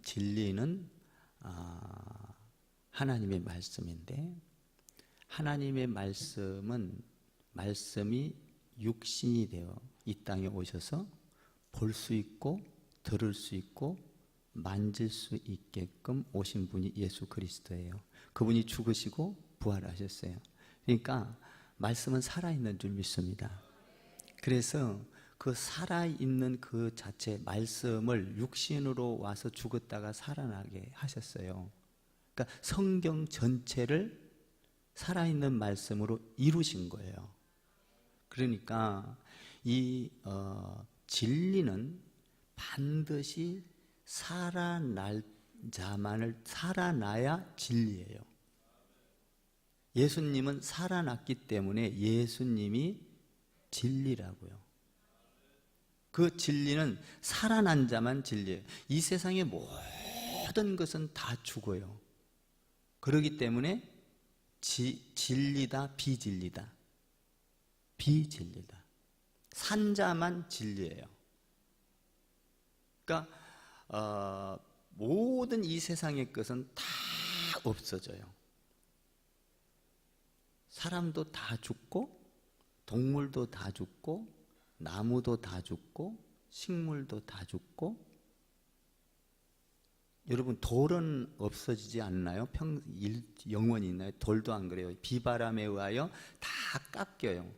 진리는 하나님의 말씀인데, 하나님의 말씀이 육신이 되어 이 땅에 오셔서 볼 수 있고 들을 수 있고 만질 수 있게끔 오신 분이 예수 그리스도예요. 그분이 죽으시고 부활하셨어요. 그러니까 말씀은 살아있는 줄 믿습니다. 그래서 그 살아있는 그 자체 말씀을 육신으로 와서 죽었다가 살아나게 하셨어요. 그러니까 성경 전체를 살아있는 말씀으로 이루신 거예요. 그러니까 이 진리는 반드시 살아날 자만을 살아나야 진리예요. 예수님은 살아났기 때문에 예수님이 진리라고요. 그 진리는 살아난 자만 진리예요. 이 세상의 모든 것은 다 죽어요. 그렇기 때문에 진리다 비진리다. 비진리다. 산 자만 진리예요. 그러니까 모든 이 세상의 것은 다 없어져요. 사람도 다 죽고 동물도 다 죽고 나무도 다 죽고 식물도 다 죽고. 여러분, 돌은 없어지지 않나요? 영원히 있나요? 돌도 안 그래요. 비바람에 의하여 다 깎여요.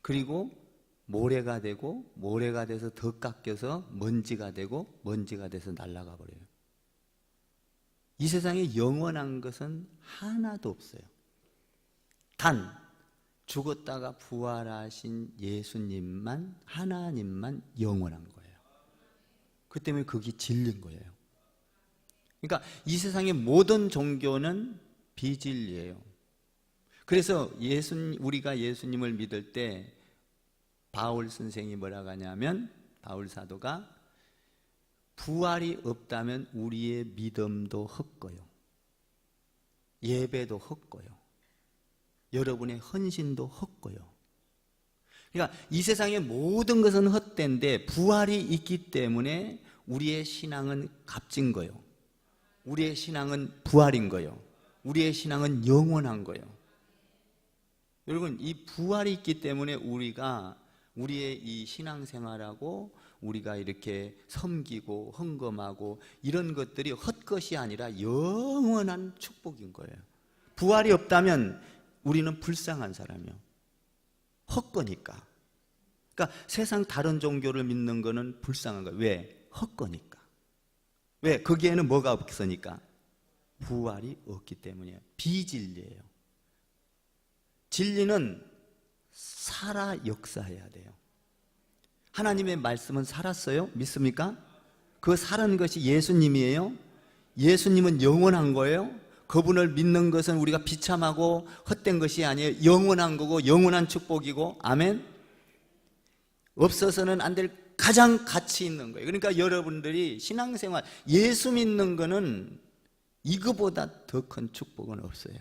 그리고 모래가 되고 모래가 돼서 더 깎여서 먼지가 되고 먼지가 돼서 날아가 버려요. 이 세상에 영원한 것은 하나도 없어요. 단 죽었다가 부활하신 예수님만, 하나님만 영원한 거예요. 그 때문에 그게 진리인 거예요. 그러니까 이 세상의 모든 종교는 비진리예요. 그래서 우리가 예수님을 믿을 때 바울 선생이 뭐라고 하냐면, 바울 사도가 부활이 없다면 우리의 믿음도 헛고요, 예배도 헛고요, 여러분의 헌신도 헛고요. 그러니까 이 세상의 모든 것은 헛된데 부활이 있기 때문에 우리의 신앙은 값진 거예요. 우리의 신앙은 부활인 거예요. 우리의 신앙은 영원한 거예요. 여러분, 이 부활이 있기 때문에 우리의 이 신앙생활하고 우리가 이렇게 섬기고 헌금하고 이런 것들이 헛것이 아니라 영원한 축복인 거예요. 부활이 없다면 우리는 불쌍한 사람이요, 헛거니까. 그러니까 세상 다른 종교를 믿는 거는 불쌍한 거예요. 왜? 헛거니까. 왜? 거기에는 뭐가 없으니까? 부활이 없기 때문이에요. 비진리예요. 진리는 살아 역사해야 돼요. 하나님의 말씀은 살았어요? 믿습니까? 그 살은 것이 예수님이에요. 예수님은 영원한 거예요. 그분을 믿는 것은 우리가 비참하고 헛된 것이 아니에요. 영원한 거고 영원한 축복이고. 아멘. 없어서는 안 될 가장 가치 있는 거예요. 그러니까 여러분들이 신앙생활, 예수 믿는 거는 이거보다 더 큰 축복은 없어요.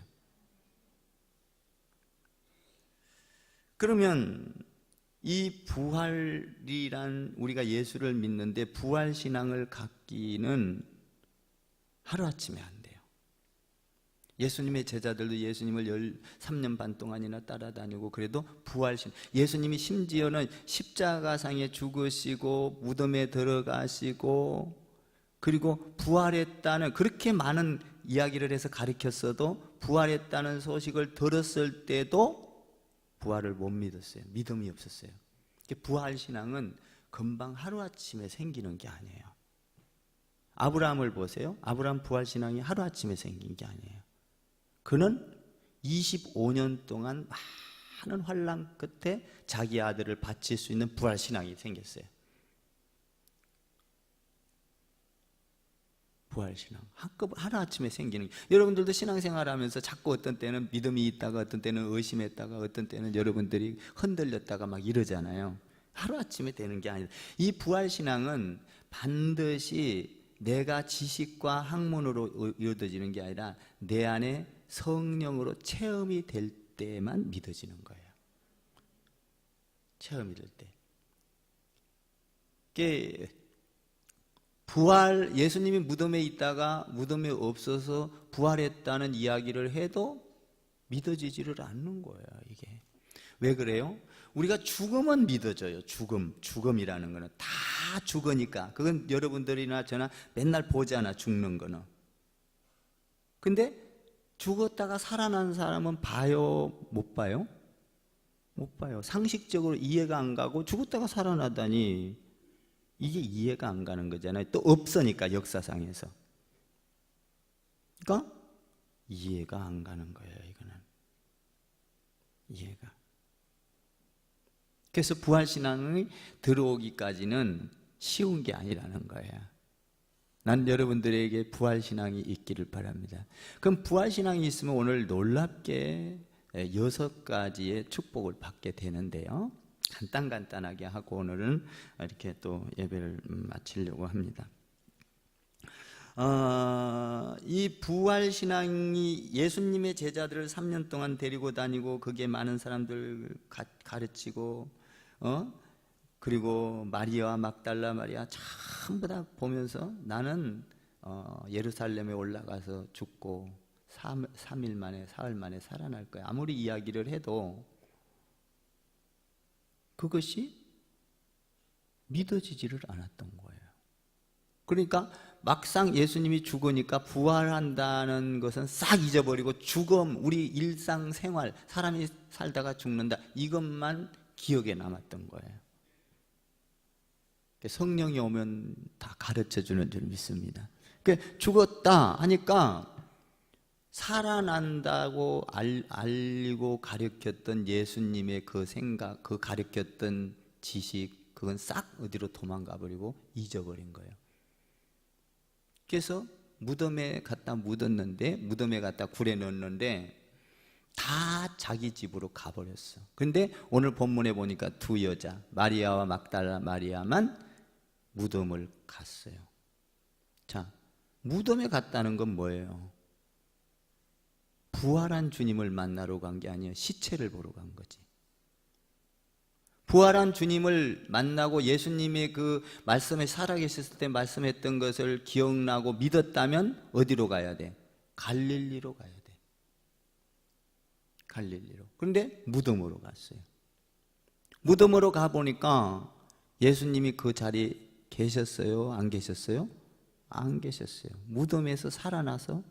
그러면 이 부활이란, 우리가 예수를 믿는데 부활신앙을 갖기는 하루아침에 안 돼요. 예수님의 제자들도 예수님을 13년 반 동안이나 따라다니고 그래도 부활신, 예수님이 심지어는 십자가상에 죽으시고 무덤에 들어가시고 그리고 부활했다는, 그렇게 많은 이야기를 해서 가르쳤어도 부활했다는 소식을 들었을 때도 부활을 못 믿었어요. 믿음이 없었어요. 부활신앙은 금방 하루아침에 생기는 게 아니에요. 아브라함을 보세요. 아브라함 부활신앙이 하루아침에 생긴 게 아니에요. 그는 25년 동안 많은 환난 끝에 자기 아들을 바칠 수 있는 부활신앙이 생겼어요. 부활신앙 하루아침에 생기는. 여러분들도 신앙생활하면서 자꾸 어떤 때는 믿음이 있다가 어떤 때는 의심했다가 어떤 때는 여러분들이 흔들렸다가 막 이러잖아요. 하루아침에 되는 게 아니다. 이 부활신앙은 반드시 내가 지식과 학문으로 이루어지는 게 아니라 내 안에 성령으로 체험이 될 때만 믿어지는 거예요. 체험이 될 때. 예수님이 무덤에 있다가 무덤에 없어서 부활했다는 이야기를 해도 믿어지지를 않는 거예요, 이게. 왜 그래요? 우리가 죽음은 믿어져요. 죽음이라는 거는 다 죽으니까. 그건 여러분들이나 저나 맨날 보잖아, 죽는 거는. 근데 죽었다가 살아난 사람은 봐요, 못 봐요? 못 봐요. 상식적으로 이해가 안 가고 죽었다가 살아나다니 이게 이해가 안 가는 거잖아요. 또 없으니까, 역사상에서. 그러니까 이해가 안 가는 거예요, 이거는. 이해가. 그래서 부활신앙이 들어오기까지는 쉬운 게 아니라는 거예요. 난 여러분들에게 부활신앙이 있기를 바랍니다. 그럼 부활신앙이 있으면 오늘 놀랍게 6가지의 축복을 받게 되는데요. 간단하게 하고 오늘은 이렇게 또 예배를 마치려고 합니다. 이 부활신앙이 예수님의 제자들을 3년 동안 데리고 다니고 거기에 많은 사람들 가르치고 그리고 마리아와 막달라 마리아 전부 다 보면서 나는 예루살렘에 올라가서 죽고 3일 만에 사흘 만에 살아날 거야. 아무리 이야기를 해도 그것이 믿어지지를 않았던 거예요. 그러니까 막상 예수님이 죽으니까 부활한다는 것은 싹 잊어버리고 죽음, 우리 일상생활, 사람이 살다가 죽는다, 이것만 기억에 남았던 거예요. 성령이 오면 다 가르쳐주는 줄 믿습니다. 죽었다 하니까 살아난다고 알리고 가르쳤던 예수님의 그 생각, 그 가르쳤던 지식, 그건 싹 어디로 도망가 버리고 잊어버린 거예요. 그래서 무덤에 갖다 묻었는데, 무덤에 갖다 굴에 넣었는데 다 자기 집으로 가버렸어. 근데 오늘 본문에 보니까 두 여자, 마리아와 막달라 마리아만 무덤을 갔어요. 자, 무덤에 갔다는 건 뭐예요? 부활한 주님을 만나러 간 게 아니에요. 시체를 보러 간 거지. 부활한 주님을 만나고 예수님의 그 말씀에 살아계셨을 때 말씀했던 것을 기억나고 믿었다면 어디로 가야 돼? 갈릴리로 가야 돼. 갈릴리로. 그런데 무덤으로 갔어요. 무덤으로 가보니까 예수님이 그 자리에 계셨어요? 안 계셨어요? 안 계셨어요. 무덤에서 살아나서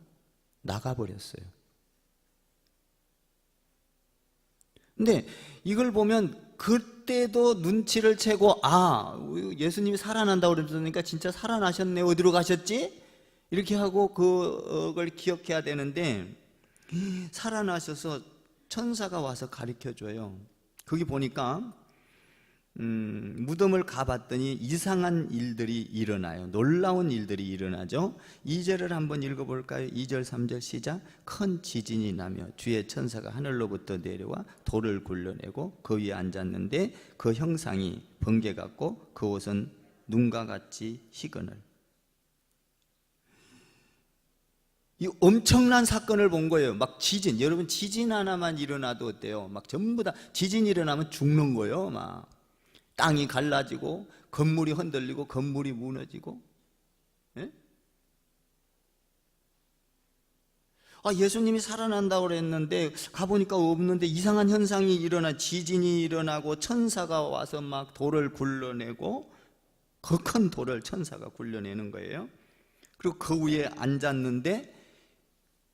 나가버렸어요. 근데 이걸 보면 그때도 눈치를 채고, 예수님이 살아난다고 그러니까 진짜 살아나셨네, 어디로 가셨지? 이렇게 하고 그걸 기억해야 되는데, 살아나셔서 천사가 와서 가르쳐줘요. 거기 보니까 무덤을 가봤더니 이상한 일들이 일어나요. 놀라운 일들이 일어나죠. 2절을 한번 읽어볼까요? 2절 3절 시작. 큰 지진이 나며 주의 천사가 하늘로부터 내려와 돌을 굴러내고 그 위에 앉았는데 그 형상이 번개 같고 그 옷은 눈과 같이 희그늘. 이 엄청난 사건을 본 거예요. 막 지진, 여러분 지진 하나만 일어나도 어때요? 막 전부 다 지진이 일어나면 죽는 거예요. 막 땅이 갈라지고 건물이 흔들리고 건물이 무너지고. 예? 예수님이 살아난다고 그랬는데 가보니까 없는데 이상한 현상이 일어나, 지진이 일어나고 천사가 와서 막 돌을 굴러내고, 그 큰 돌을 천사가 굴려내는 거예요. 그리고 그 위에 앉았는데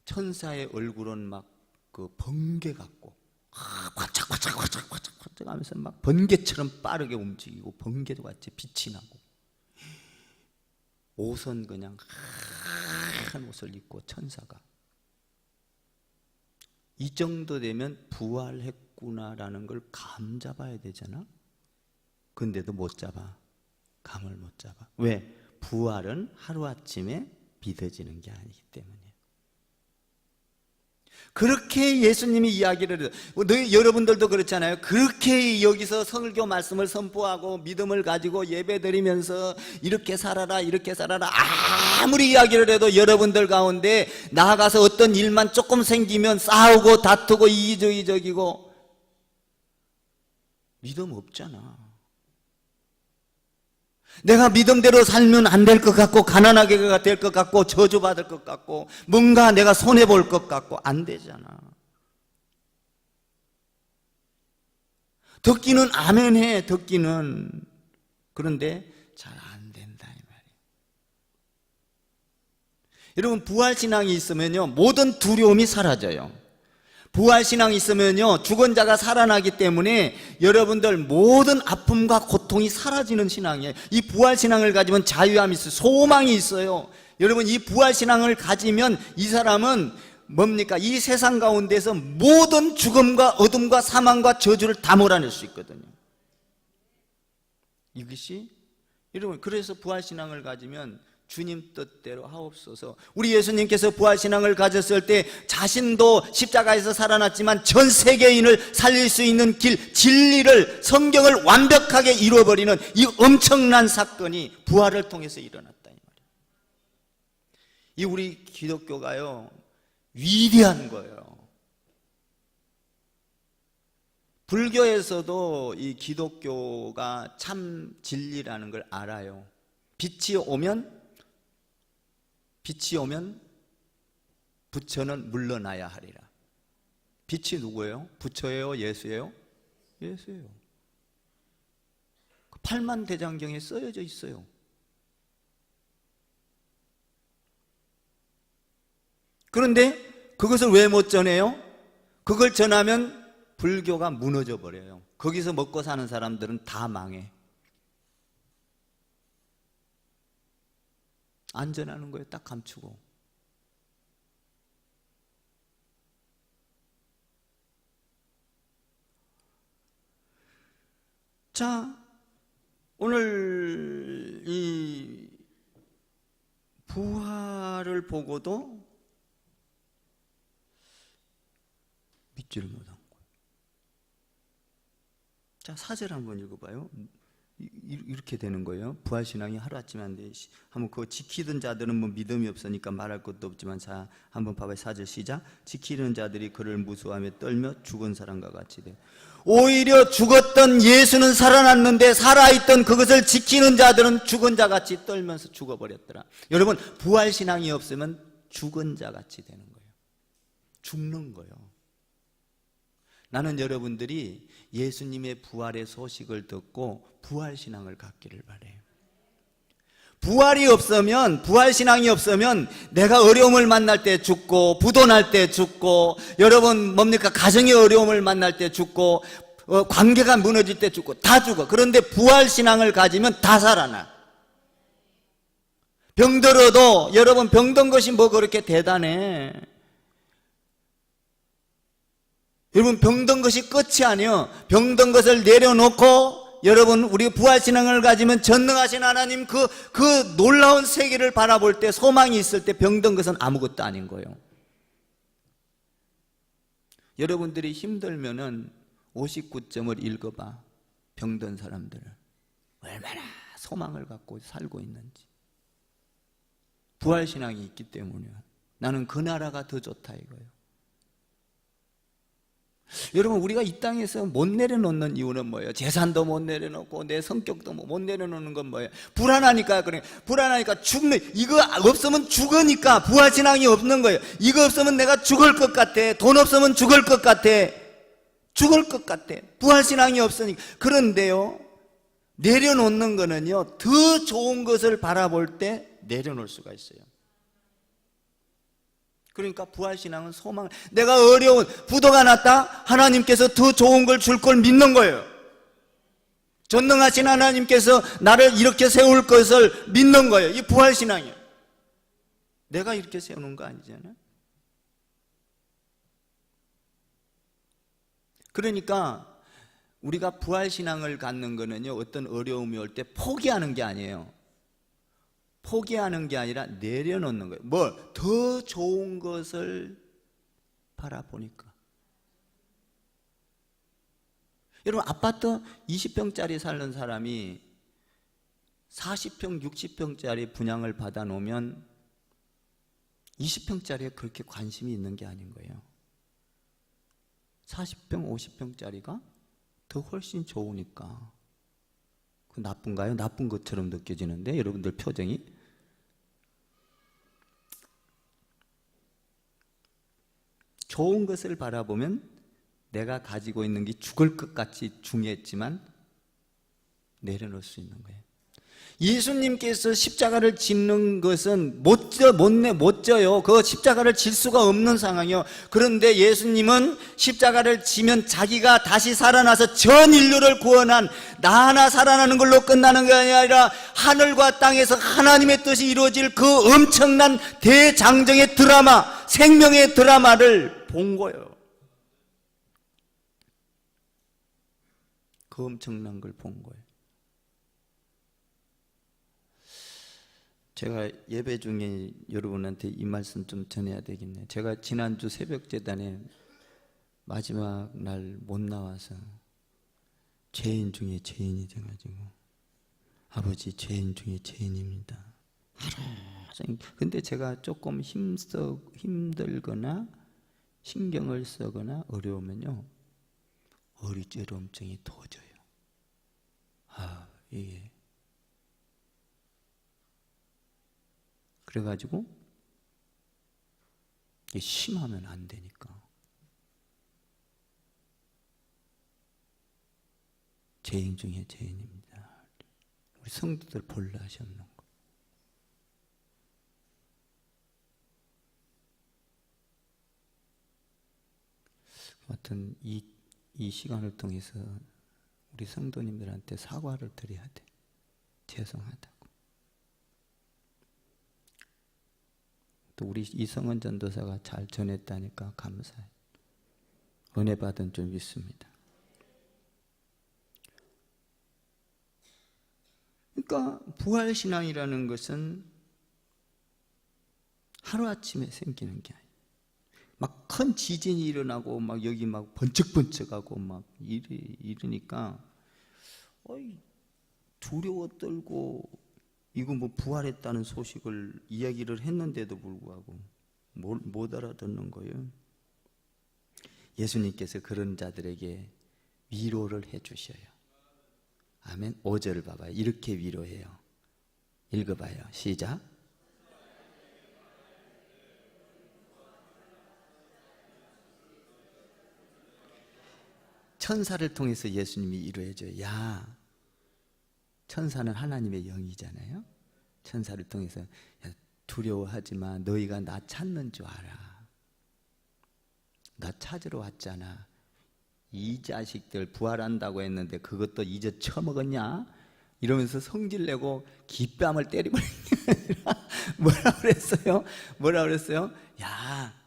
천사의 얼굴은 막 그 번개 같고 화짝화짝 하면서 막 번개처럼 빠르게 움직이고 번개도 같이 빛이 나고, 옷은 그냥 하얀 옷을 입고 천사가. 이 정도 되면 부활했구나라는 걸 감 잡아야 되잖아. 근데도 못 잡아. 감을 못 잡아. 왜? 부활은 하루아침에 믿어지는 게 아니기 때문이에요. 그렇게 예수님이 이야기를 해요. 여러분들도 그렇잖아요. 그렇게 여기서 설교 말씀을 선포하고 믿음을 가지고 예배드리면서 이렇게 살아라 이렇게 살아라 아무리 이야기를 해도 여러분들 가운데 나아가서 어떤 일만 조금 생기면 싸우고 다투고 이기적이고 믿음 없잖아. 내가 믿음대로 살면 안 될 것 같고, 가난하게 될 것 같고, 저주받을 것 같고, 뭔가 내가 손해볼 것 같고, 안 되잖아. 듣기는 아멘 해, 듣기는. 그런데 잘 안 된다 이 말이에요. 여러분, 부활신앙이 있으면요 모든 두려움이 사라져요. 부활신앙이 있으면요 죽은 자가 살아나기 때문에 여러분들 모든 아픔과 고통이 사라지는 신앙이에요. 이 부활신앙을 가지면 자유함이 있어요. 소망이 있어요. 여러분, 이 부활신앙을 가지면 이 사람은 뭡니까? 이 세상 가운데서 모든 죽음과 어둠과 사망과 저주를 다 몰아낼 수 있거든요. 이것이 여러분, 그래서 부활신앙을 가지면 주님 뜻대로 하옵소서. 우리 예수님께서 부활신앙을 가졌을 때 자신도 십자가에서 살아났지만 전 세계인을 살릴 수 있는 길, 진리를, 성경을 완벽하게 이루어버리는 이 엄청난 사건이 부활을 통해서 일어났다 이 말이에요. 이 우리 기독교가요 위대한 거예요. 불교에서도 이 기독교가 참 진리라는 걸 알아요. 빛이 오면 부처는 물러나야 하리라. 빛이 누구예요? 부처예요? 예수예요? 예수예요. 팔만대장경에 쓰여져 있어요. 그런데 그것을 왜 못 전해요? 그걸 전하면 불교가 무너져 버려요. 거기서 먹고 사는 사람들은 다 망해. 안 전하는 거예요. 딱 감추고. 자, 오늘 이 부활을 보고도 믿지를 못한 거예요. 자, 4절 한번 읽어봐요. 이렇게 되는 거예요. 부활신앙이 하루아침에 안 돼. 한번 그거 지키던 자들은 뭐 믿음이 없으니까 말할 것도 없지만, 자, 한번 봐봐요. 4절 시작. 지키는 자들이 그를 무수하며 떨며 죽은 사람과 같이 돼. 오히려 죽었던 예수는 살아났는데 살아있던 그것을 지키는 자들은 죽은 자같이 떨면서 죽어버렸더라. 여러분, 부활신앙이 없으면 죽은 자같이 되는 거예요. 죽는 거예요. 나는 여러분들이 예수님의 부활의 소식을 듣고 부활신앙을 갖기를 바라요. 부활이 없으면, 부활신앙이 없으면 내가 어려움을 만날 때 죽고, 부도날 때 죽고, 여러분 뭡니까? 가정의 어려움을 만날 때 죽고, 관계가 무너질 때 죽고, 다 죽어. 그런데 부활신앙을 가지면 다 살아나. 병들어도, 여러분 병든 것이 뭐 그렇게 대단해. 여러분, 병든 것이 끝이 아니에요. 병든 것을 내려놓고 여러분, 우리 부활신앙을 가지면 전능하신 하나님 그 놀라운 세계를 바라볼 때, 소망이 있을 때 병든 것은 아무것도 아닌 거예요. 여러분들이 힘들면은 59점을 읽어봐. 병든 사람들을 얼마나 소망을 갖고 살고 있는지. 부활신앙이 있기 때문에 나는 그 나라가 더 좋다 이거예요. 여러분, 우리가 이 땅에서 못 내려놓는 이유는 뭐예요? 재산도 못 내려놓고 내 성격도 못 내려놓는 건 뭐예요? 불안하니까. 그래, 불안하니까 죽는, 이거 없으면 죽으니까 부활신앙이 없는 거예요. 이거 없으면 내가 죽을 것 같아. 돈 없으면 죽을 것 같아. 죽을 것 같아. 부활신앙이 없으니까. 그런데요, 내려놓는 거는요, 더 좋은 것을 바라볼 때 내려놓을 수가 있어요. 그러니까 부활신앙은 소망, 내가 어려운 부도가 났다? 하나님께서 더 좋은 걸 줄 걸 믿는 거예요. 전능하신 하나님께서 나를 이렇게 세울 것을 믿는 거예요. 이 부활신앙이에요. 내가 이렇게 세우는 거 아니잖아요. 그러니까 우리가 부활신앙을 갖는 거는요, 어떤 어려움이 올 때 포기하는 게 아니에요. 포기하는 게 아니라 내려놓는 거예요. 뭘? 더 좋은 것을 바라보니까. 여러분, 아파트 20평짜리 사는 사람이 40평, 60평짜리 분양을 받아 놓으면 20평짜리에 그렇게 관심이 있는 게 아닌 거예요. 40평, 50평짜리가 더 훨씬 좋으니까 그 나쁜가요? 나쁜 것처럼 느껴지는데 여러분들 표정이. 좋은 것을 바라보면 내가 가지고 있는 게 죽을 것 같이 중요했지만 내려놓을 수 있는 거예요. 예수님께서 십자가를 짓는 것은 못 져요. 그 십자가를 질 수가 없는 상황이요. 그런데 예수님은 십자가를 지면 자기가 다시 살아나서 전 인류를 구원한, 나 하나 살아나는 걸로 끝나는 게 아니라 하늘과 땅에서 하나님의 뜻이 이루어질 그 엄청난 대장정의 드라마, 생명의 드라마를 본 거예요. 그 엄청난 걸 본 거예요. 제가 예배 중에 여러분한테 이 말씀 좀 전해야 되겠네요. 제가 지난주 새벽재단에 마지막 날 못 나와서 죄인 중에 죄인이 돼가지고, 아버지 죄인 중에 죄인입니다. 하루 종일. 근데 제가 조금 힘들거나 신경을 쓰거나 어려우면요, 어리죄로움증이 터져요. 이게 그래가지고 이게 심하면 안 되니까 죄인 중에 죄인입니다. 우리 성도들 볼라 하셨는 거. 하여튼 이 시간을 통해서 우리 성도님들한테 사과를 드려야 돼. 죄송하다고. 또 우리 이성은 전도사가 잘 전했다니까 감사해요. 은혜 받은 줄 믿습니다. 그러니까 부활신앙이라는 것은 하루아침에 생기는 게 아니에요. 막 큰 지진이 일어나고 막 여기 막 번쩍번쩍하고 막 이러니까 두려워 떨고, 이거 뭐 부활했다는 소식을 이야기를 했는데도 불구하고 못 알아듣는 거예요. 예수님께서 그런 자들에게 위로를 해 주셔요. 아멘. 5절을 봐봐요. 이렇게 위로해요. 읽어봐요. 시작. 천사를 통해서 예수님이 위로해줘요. 야, 천사는 하나님의 영이잖아요. 천사를 통해서, 야, 두려워하지 마. 너희가 나 찾는 줄 알아. 나 찾으러 왔잖아. 이 자식들 부활한다고 했는데 그것도 이제 처먹었냐? 이러면서 성질내고 깃뺨을 때리버린 게 아니라 뭐라 그랬어요? 야,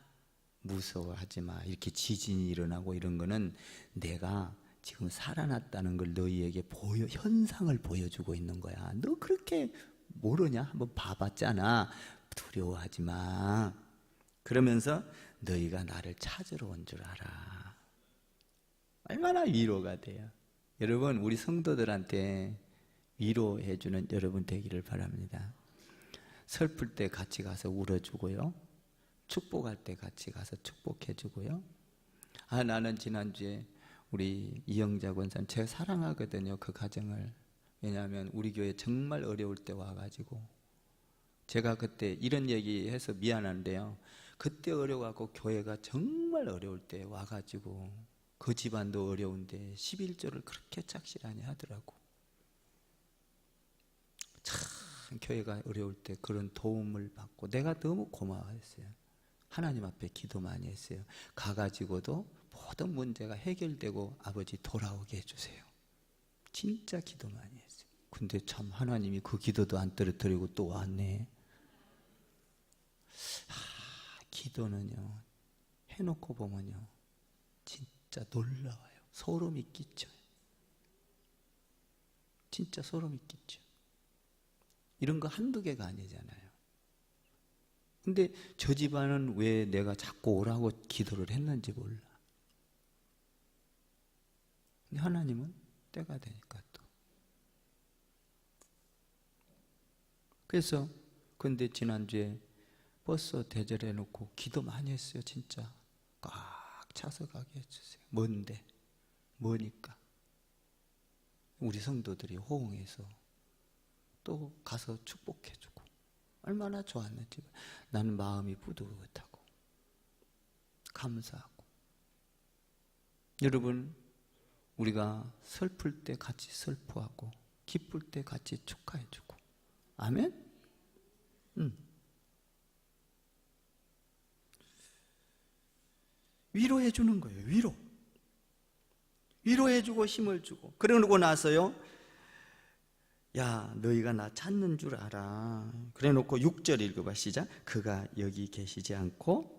무서워하지 마. 이렇게 지진이 일어나고 이런 거는 내가 지금 살아났다는 걸 너희에게 현상을 보여주고 있는 거야. 너 그렇게 모르냐? 한번 봐봤잖아. 두려워하지 마. 그러면서 너희가 나를 찾으러 온 줄 알아. 얼마나 위로가 돼요. 여러분, 우리 성도들한테 위로해주는 여러분 되기를 바랍니다. 슬플 때 같이 가서 울어주고요, 축복할 때 같이 가서 축복해주고요. 나는 지난주에 우리 이영자 권사님 제가 사랑하거든요. 그 가정을. 왜냐하면 우리 교회 정말 어려울 때 와가지고, 제가 그때 이런 얘기해서 미안한데요, 그때 어려워갖고 교회가 정말 어려울 때 와가지고 그 집안도 어려운데 11조를 그렇게 착실하게 하더라고. 참 교회가 어려울 때 그런 도움을 받고 내가 너무 고마워했어요. 하나님 앞에 기도 많이 했어요. 가가지고도 모든 문제가 해결되고 아버지 돌아오게 해주세요. 진짜 기도 많이 했어요. 근데 참 하나님이 그 기도도 안 떨어뜨리고 또 왔네. 기도는요, 해놓고 보면요 진짜 놀라워요. 소름이 끼쳐요. 진짜 소름이 끼쳐. 이런 거 한두 개가 아니잖아요. 근데 저 집안은 왜 내가 자꾸 오라고 기도를 했는지 몰라. 근데 하나님은 때가 되니까 또. 그래서 근데 지난주에 버스 대절해 놓고 기도 많이 했어요. 진짜 꽉 차서 가게 해주세요. 뭔데? 뭐니까? 우리 성도들이 호응해서 또 가서 축복해주고 얼마나 좋았는지 나는 마음이 뿌듯하고 감사하고. 여러분, 우리가 슬플 때 같이 슬퍼하고 기쁠 때 같이 축하해주고. 아멘? 위로해주는 거예요. 위로해주고 힘을 주고. 그러고 나서요, 야, 너희가 나 찾는 줄 알아. 그래 놓고 6절 읽어봐. 시작. 그가 여기 계시지 않고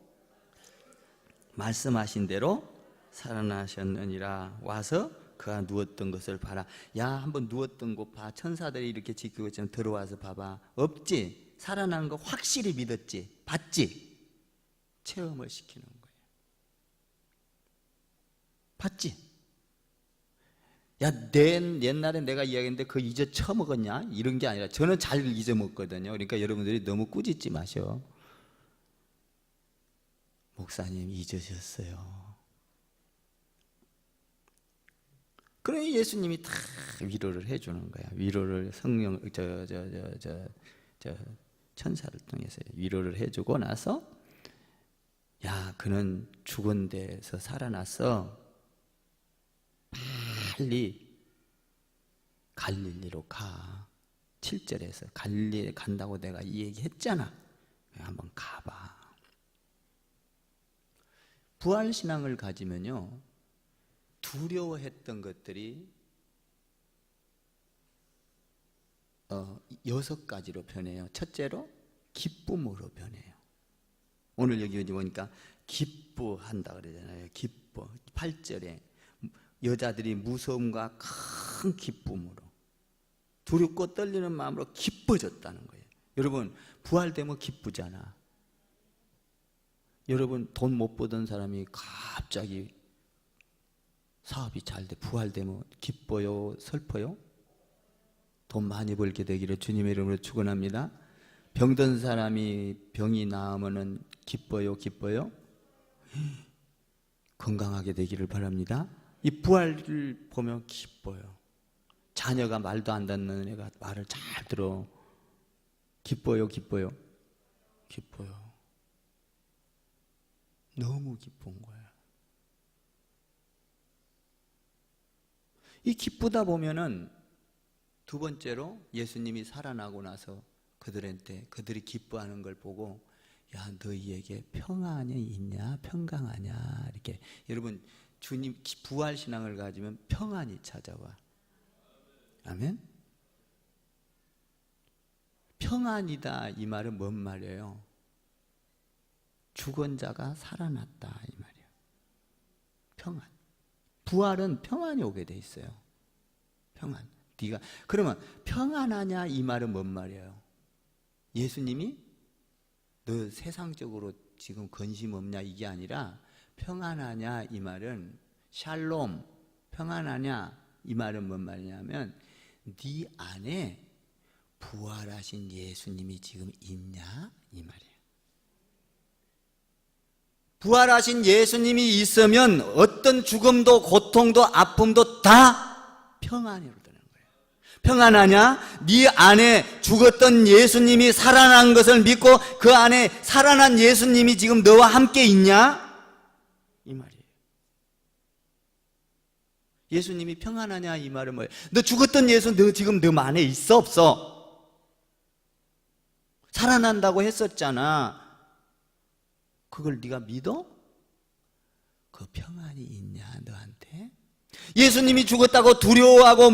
말씀하신 대로 살아나셨느니라. 와서 그가 누웠던 것을 봐라. 야, 한번 누웠던 곳 봐. 천사들이 이렇게 지키고 있지만 들어와서 봐봐. 없지? 살아난 거 확실히 믿었지? 봤지? 체험을 시키는 거예요. 봤지? 야, 옛날에 내가 이야기했는데 그거 잊어 처먹었냐? 이런 게 아니라 저는 잘 잊어먹거든요. 그러니까 여러분들이 너무 꾸짖지 마셔. 목사님 잊으셨어요. 그래 예수님이 다 위로를 해주는 거야. 위로를 성령 천사를 통해서 위로를 해주고 나서, 야, 그는 죽은 데서 살아났어. 빨리 갈릴리로 가. 7절에서 갈릴리에 간다고 내가 이 얘기 했잖아. 한번 가봐. 부활신앙을 가지면요, 두려워했던 것들이 6가지로 변해요. 첫째로 기쁨으로 변해요. 오늘 여기 보니까 기뻐한다 그러잖아요. 기뻐. 8절에 여자들이 무서움과 큰 기쁨으로, 두렵고 떨리는 마음으로 기뻐졌다는 거예요. 여러분, 부활되면 기쁘잖아. 여러분, 돈 못 벌던 사람이 갑자기 사업이 잘 돼, 부활되면 기뻐요? 슬퍼요? 돈 많이 벌게 되기를 주님의 이름으로 축원합니다. 병든 사람이 병이 나으면 기뻐요? 기뻐요? 건강하게 되기를 바랍니다. 이 부활을 보면 기뻐요. 자녀가 말도 안 듣는 애가 말을 잘 들어. 기뻐요? 기뻐요? 기뻐요. 너무 기쁜 거야. 이 기쁘다 보면은 두 번째로 예수님이 살아나고 나서 그들이 기뻐하는 걸 보고, 야, 너희에게 평안이 있냐? 평강하냐? 이렇게. 여러분, 주님 부활 신앙을 가지면 평안이 찾아와. 아멘. 평안이다 이 말은 뭔 말이에요? 죽은 자가 살아났다 이 말이에요. 평안. 부활은 평안이 오게 돼 있어요. 평안. 네가 그러면 평안하냐 이 말은 뭔 말이에요? 예수님이 너 세상적으로 지금 근심 없냐 이게 아니라, 평안하냐 이 말은 샬롬, 평안하냐 이 말은 뭔 말이냐면, 네 안에 부활하신 예수님이 지금 있냐 이 말이에요. 부활하신 예수님이 있으면 어떤 죽음도 고통도 아픔도 다 평안으로 되는 거예요. 평안하냐? 네 안에 죽었던 예수님이 살아난 것을 믿고 그 안에 살아난 예수님이 지금 너와 함께 있냐? 이 말이에요. 예수님이 평안하냐 이 말은 뭐예요? 너 죽었던 예수 너 지금 너 안에 있어 없어? 살아난다고 했었잖아. 그걸 네가 믿어? 그 평안이 있냐 너한테? 예수님이 죽었다고 두려워하고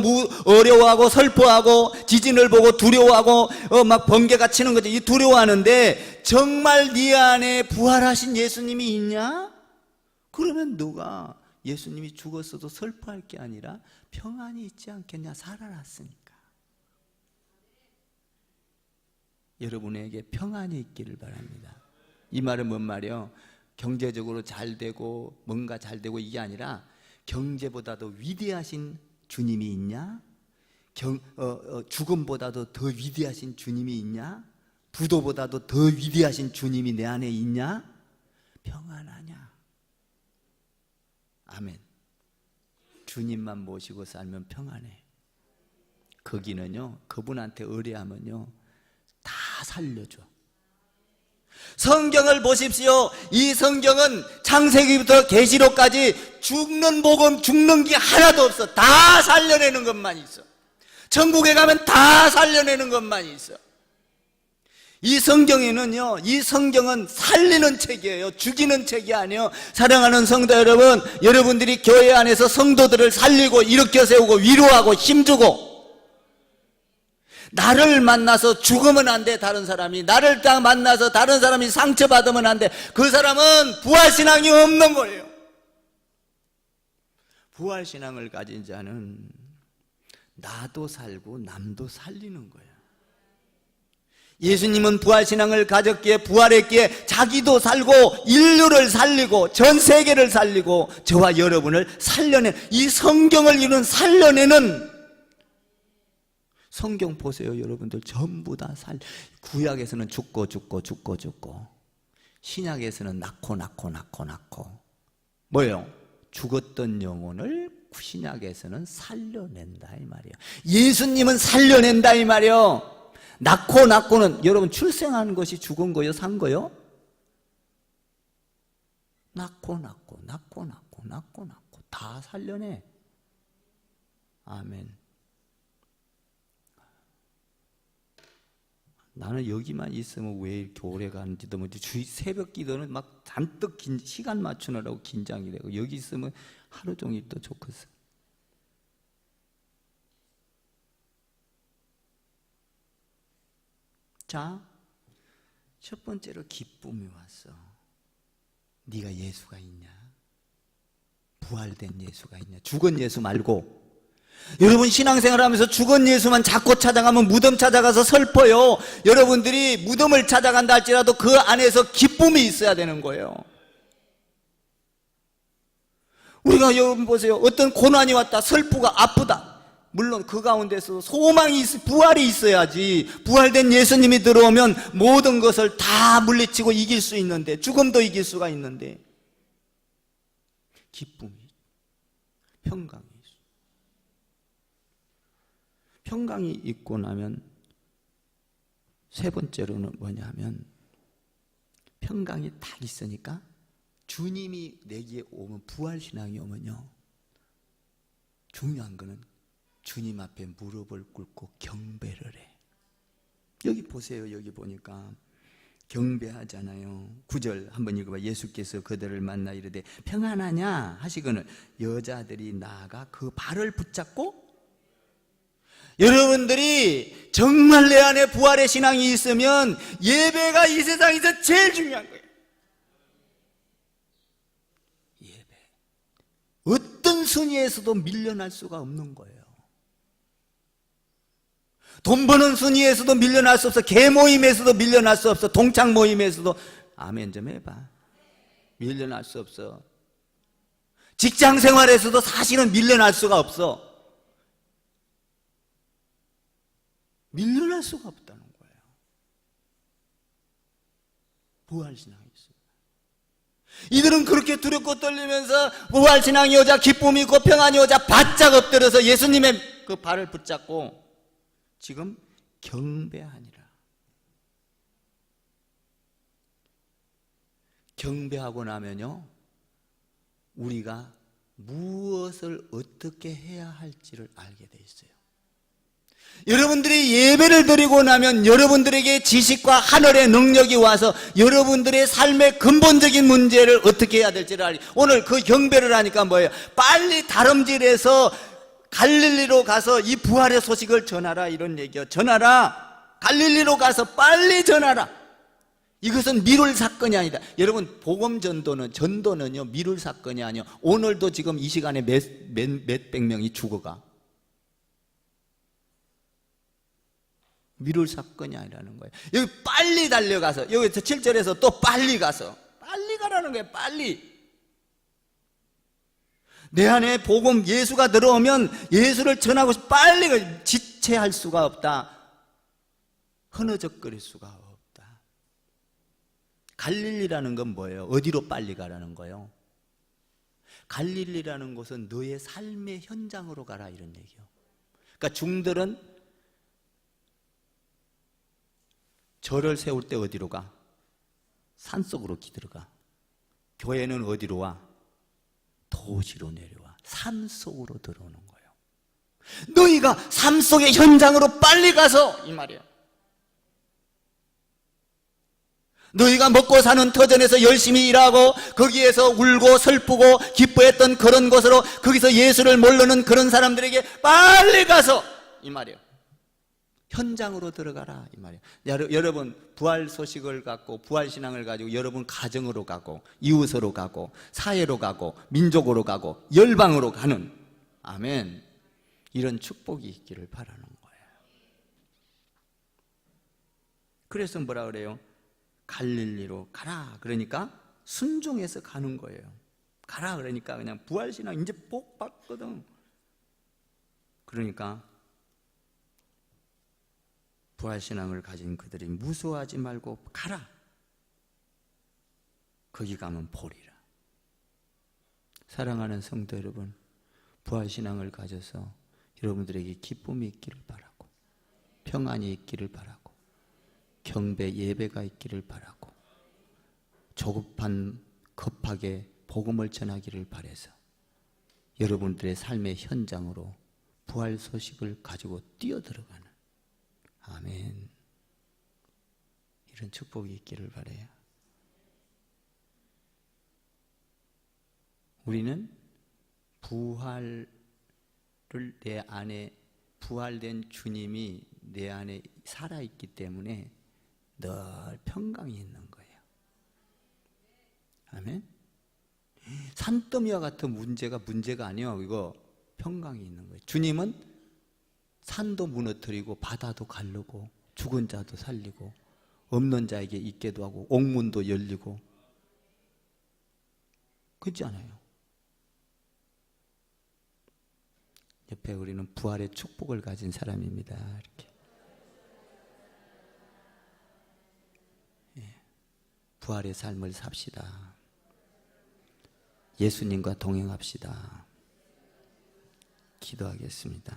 어려워하고 슬퍼하고 지진을 보고 두려워하고 막 번개가 치는 거지. 이 두려워하는데 정말 네 안에 부활하신 예수님이 있냐? 그러면 너가 예수님이 죽었어도 슬퍼할 게 아니라 평안이 있지 않겠냐? 살아났으니까. 여러분에게 평안이 있기를 바랍니다. 이 말은 뭔 말이에요? 경제적으로 잘 되고 뭔가 잘 되고 이게 아니라, 경제보다도 위대하신 주님이 있냐? 죽음보다도 더 위대하신 주님이 있냐? 부도보다도 더 위대하신 주님이 내 안에 있냐? 평안하냐? 아멘. 주님만 모시고 살면 평안해. 거기는요, 그분한테 의뢰하면요 다 살려줘. 성경을 보십시오. 이 성경은 창세기부터 계시록까지 죽는 복음, 죽는 게 하나도 없어. 다 살려내는 것만 있어. 천국에 가면 다 살려내는 것만 있어. 이 성경에는요, 이 성경은 살리는 책이에요. 죽이는 책이 아니에요. 사랑하는 성도 여러분, 여러분들이 교회 안에서 성도들을 살리고 일으켜 세우고 위로하고 힘주고, 나를 만나서 죽으면 안 돼. 다른 사람이 나를 딱 만나서 다른 사람이 상처받으면 안 돼. 그 사람은 부활신앙이 없는 거예요. 부활신앙을 가진 자는 나도 살고 남도 살리는 거예요. 예수님은 부활신앙을 가졌기에, 부활했기에 자기도 살고 인류를 살리고 전 세계를 살리고 저와 여러분을 살려낸, 이 성경을 이룬 살려내는, 성경 보세요 여러분들. 전부 다 구약에서는 죽고 신약에서는 낳고 뭐예요? 죽었던 영혼을 신약에서는 살려낸다 이 말이에요. 예수님은 살려낸다 이 말이에요. 낳고는 여러분 출생하는 것이 죽은 거요, 산 거요? 낳고 다 살려내. 아멘. 나는 여기만 있으면 왜 이렇게 오래 가는지도 모르지. 새벽 기도는 막 잔뜩 시간 맞추느라고 긴장이 되고, 여기 있으면 하루 종일 또 좋겠어. 자, 첫 번째로 기쁨이 왔어. 네가 예수가 있냐? 부활된 예수가 있냐? 죽은 예수 말고. 여러분 신앙생활 하면서 죽은 예수만 자꾸 찾아가면 무덤 찾아가서 슬퍼요. 여러분들이 무덤을 찾아간다 할지라도 그 안에서 기쁨이 있어야 되는 거예요. 우리가 여러분 보세요. 어떤 고난이 왔다, 슬프고 아프다. 물론 그 가운데서 소망이 부활이 있어야지. 부활된 예수님이 들어오면 모든 것을 다 물리치고 이길 수 있는데, 죽음도 이길 수가 있는데, 기쁨이, 평강이 있어. 평강이 있고 나면 세 번째로는 뭐냐면, 평강이 딱 있으니까 주님이 내게 오면, 부활신앙이 오면요, 중요한 거는 주님 앞에 무릎을 꿇고 경배를 해. 여기 보세요. 여기 보니까 경배하잖아요. 9절 한번 읽어봐. 예수께서 그들을 만나 이르되 평안하냐 하시거늘 여자들이 나아가 그 발을 붙잡고. 여러분들이 정말 내 안에 부활의 신앙이 있으면 예배가 이 세상에서 제일 중요한 거예요. 예배. 어떤 순위에서도 밀려날 수가 없는 거예요. 돈 버는 순위에서도 밀려날 수 없어. 개 모임에서도 밀려날 수 없어. 동창 모임에서도. 아멘 좀 해봐. 밀려날 수 없어. 직장 생활에서도 사실은 밀려날 수가 없어. 밀려날 수가 없다는 거예요. 부활신앙이 있어요. 이들은 그렇게 두렵고 떨리면서 부활신앙이 오자, 기쁨이 있고 평안이 오자 바짝 엎드려서 예수님의 그 발을 붙잡고 지금 경배하니라. 경배하고 나면요, 우리가 무엇을 어떻게 해야 할지를 알게 돼 있어요. 여러분들이 예배를 드리고 나면 여러분들에게 지식과 하늘의 능력이 와서 여러분들의 삶의 근본적인 문제를 어떻게 해야 될지를 알게. 오늘 그 경배를 하니까 뭐예요? 빨리 다름질해서 갈릴리로 가서 이 부활의 소식을 전하라, 이런 얘기요. 전하라. 갈릴리로 가서 빨리 전하라. 이것은 미룰 사건이 아니다. 여러분 복음 전도는요 미룰 사건이 아니요. 오늘도 지금 이 시간에 몇백 명이 죽어가. 미룰 사건이 아니라는 거예요. 여기 빨리 달려가서, 여기서 7절에서 또 빨리 가서, 빨리 가라는 거예요. 빨리. 내 안에 복음 예수가 들어오면 예수를 전하고 싶어. 빨리 지체할 수가 없다. 흐느적거릴 수가 없다. 갈릴리라는 건 뭐예요? 어디로 빨리 가라는 거예요? 갈릴리라는 곳은 너의 삶의 현장으로 가라, 이런 얘기예요. 그러니까 중들은 절을 세울 때 어디로 가? 산속으로 기들어가. 교회는 어디로 와? 도시로 내려와. 삶 속으로 들어오는 거예요. 너희가 삶 속의 현장으로 빨리 가서, 이 말이야. 너희가 먹고 사는 터전에서 열심히 일하고 거기에서 울고 슬프고 기뻐했던 그런 곳으로, 거기서 예수를 모르는 그런 사람들에게 빨리 가서, 이 말이에요. 현장으로 들어가라, 이 말이에요. 여러분 부활 소식을 갖고, 부활 신앙을 가지고 여러분 가정으로 가고, 이웃으로 가고, 사회로 가고, 민족으로 가고, 열방으로 가는, 아멘, 이런 축복이 있기를 바라는 거예요. 그래서 뭐라 그래요? 갈릴리로 가라. 그러니까 순종해서 가는 거예요. 가라 그러니까 그냥 부활신앙 이제 복 받거든. 그러니까 부활신앙을 가진 그들이 무서워하지 말고 가라. 거기 가면 보리라. 사랑하는 성도 여러분, 부활신앙을 가져서 여러분들에게 기쁨이 있기를 바라고, 평안이 있기를 바라고, 경배 예배가 있기를 바라고, 조급한 급하게 복음을 전하기를 바라서 여러분들의 삶의 현장으로 부활 소식을 가지고 뛰어들어가는, 아멘, 이런 축복이 있기를 바라요. 우리는 부활을 내 안에, 부활된 주님이 내 안에 살아있기 때문에 늘 평강이 있는 거예요. 아멘. 산더미와 같은 문제가 아니에요. 이거 평강이 있는 거예요. 주님은 산도 무너뜨리고 바다도 가르고 죽은 자도 살리고 없는 자에게 있게도 하고 옥문도 열리고, 그렇지 않아요? 옆에 우리는 부활의 축복을 가진 사람입니다. 이렇게. 부활의 삶을 삽시다. 예수님과 동행합시다. 기도하겠습니다.